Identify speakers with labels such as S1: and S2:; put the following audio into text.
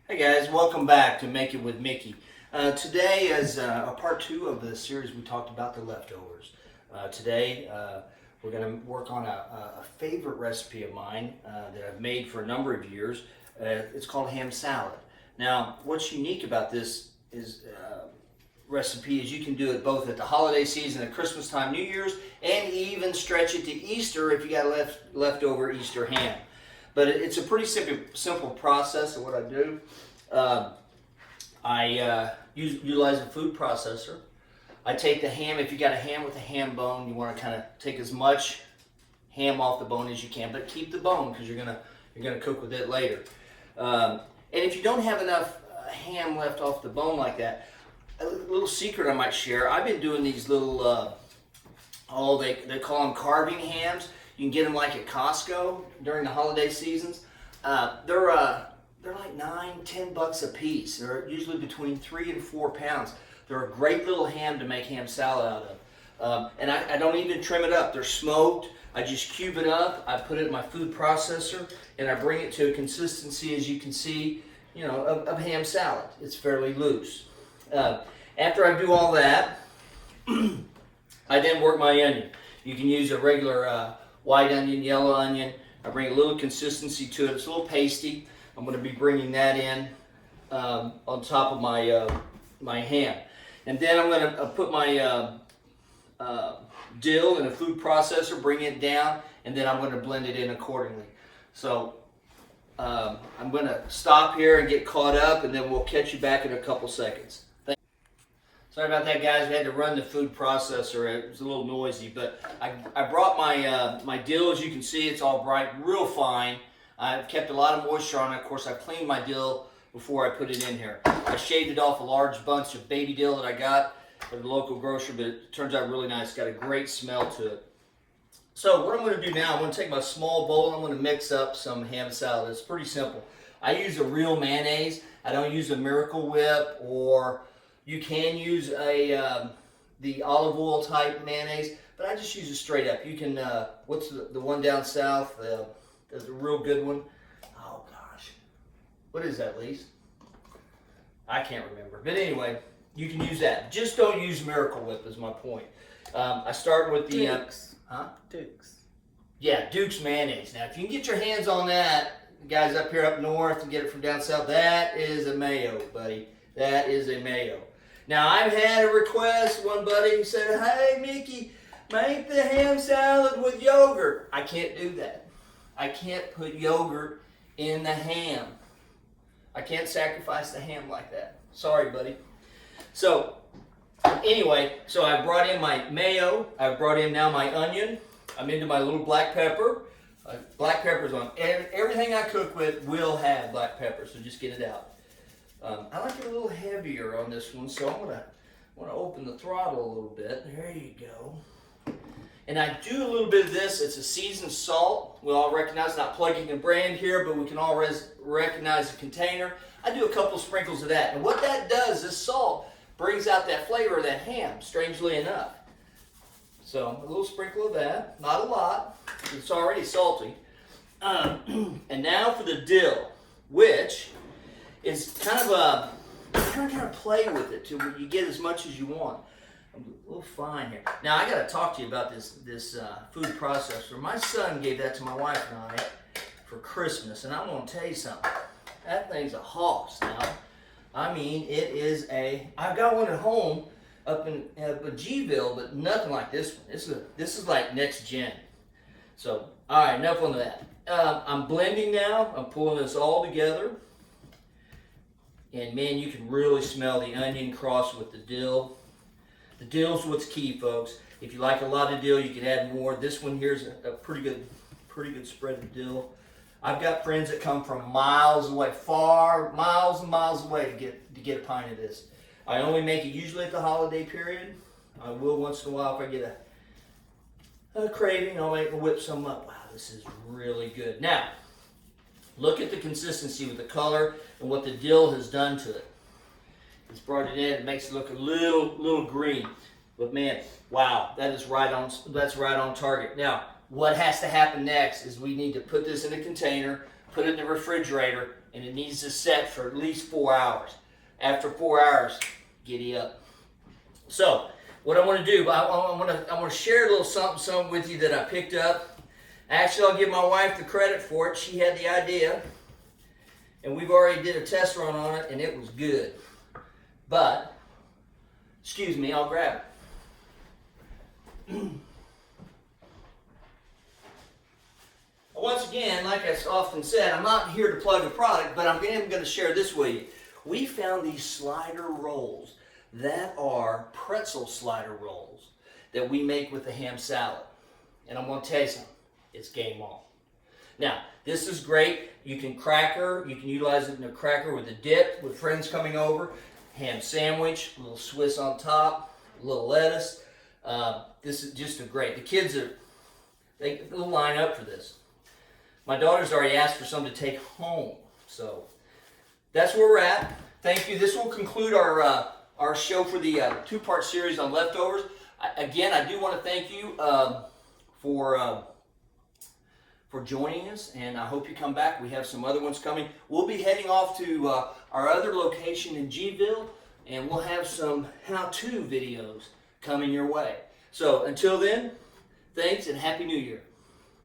S1: Hey guys, welcome back to Make It with Mickey. Today is a part two of the series we talked about the leftovers. Today we're going to work on a favorite recipe of mine that I've made for a number of years. It's called ham salad. Now, what's unique about this recipe is you can do it both at the holiday season, at Christmas time, New Year's, and even stretch it to Easter if you got leftover Easter ham. But it's a pretty simple process of what I do. I utilize a food processor. I take the ham. If you got a ham with a ham bone, you want to kind of take as much ham off the bone as you can, but keep the bone because you're gonna cook with it later. And if you don't have enough ham left off the bone like that, a little secret I might share. I've been doing these little they call them carving hams. You can get them like at Costco during the holiday seasons. They're like $9-10 a piece. They're usually between 3 and 4 pounds. They're a great little ham to make ham salad out of. And I don't even trim it up. They're smoked. I just cube it up. I put it in my food processor, and I bring it to a consistency, as you can see, of ham salad. It's fairly loose. After I do all that, I then work my onion. You can use a regular white onion, yellow onion. I bring a little consistency to it. It's a little pasty. I'm going to be bringing that in on top of my ham. And then I'm going to put my dill in a food processor, bring it down, and then I'm going to blend it in accordingly. So I'm going to stop here and get caught up, and then we'll catch you back in a couple seconds. Sorry about that, guys. We had to run the food processor. It was a little noisy, but I brought my dill. As you can see, it's all bright, real fine. I've kept a lot of moisture on it. Of course, I cleaned my dill before I put it in here. I shaved it off a large bunch of baby dill that I got at the local grocery, but it turns out really nice. It's got a great smell to it. So what I'm going to do now, I'm going to take my small bowl and I'm going to mix up some ham salad. It's pretty simple. I use a real mayonnaise. I don't use a Miracle Whip, or you can use the olive oil type mayonnaise, but I just use it straight up. You can, what's the one down south? There's a real good one. Oh gosh, what is that, Lise? I can't remember. But anyway, you can use that. Just don't use Miracle Whip is my point. I start with the
S2: Duke's. Duke's.
S1: Yeah, Duke's mayonnaise. Now, if you can get your hands on that, guys up here up north and get it from down south, that is a mayo, buddy. That is a mayo. Now, I've had a request. One buddy said, "Hey, Mickey, make the ham salad with yogurt." I can't do that. I can't put yogurt in the ham. I can't sacrifice the ham like that. Sorry, buddy. So, anyway, so I brought in my mayo. I brought in now my onion. I'm into my little black pepper. Black pepper's on everything I cook with will have black pepper, so just get it out. I like it a little heavier on this one, so I'm gonna open the throttle a little bit. There you go. And I do a little bit of this. It's a seasoned salt. We all recognize, not plugging a brand here, but we can all recognize the container. I do a couple sprinkles of that. And what that does, this salt brings out that flavor of that ham, strangely enough. So a little sprinkle of that, not a lot. It's already salty. And now for the dill, which is kind of play with it till you get as much as you want. I'm a little fine here. Now I got to talk to you about this food processor. My son gave that to my wife and I for Christmas, and I'm going to tell you something. That thing's a hoss now. I mean, it is I've got one at home up in Gville, but nothing like this one. This is like next gen. So, all right, enough on that. I'm blending now. I'm pulling this all together. And man, you can really smell the onion crossed with the dill. The dill's what's key, folks. If you like a lot of dill, you can add more. This one here's a pretty good spread of dill. I've got friends that come from miles away, miles and miles away to get a pint of this. I only make it usually at the holiday period. I will once in a while if I get a craving. I'll whip some up. Wow, this is really good. Now, look at the consistency with the color and what the dill has done to it. It's brought it in. It makes it look a little green. But man, wow, that's right on target. Now, what has to happen next is we need to put this in a container. put it in the refrigerator, and it needs to set for at least 4 hours. After 4 hours, giddy up. So, what I want to do, I want to share a little something with you that I picked up. Actually, I'll give my wife the credit for it. She had the idea, and we've already did a test run on it, and it was good. But, excuse me, I'll grab it. Once again, like I often said, I'm not here to plug a product, but I'm going to share this with you. We found these slider rolls that are pretzel slider rolls that we make with the ham salad. And I'm going to tell you something, it's game on. Now, this is great. You can utilize it in a cracker with a dip, with friends coming over, ham sandwich, a little Swiss on top, a little lettuce. This is just the kids they'll line up for this. My daughter's already asked for some to take home. So that's where we're at. Thank you. This will conclude our show for the two-part series on leftovers. Again, I do want to thank you for joining us, and I hope you come back. We have some other ones coming. We'll be heading off to our other location in Gville, and we'll have some how-to videos coming your way. So until then, thanks and Happy New Year.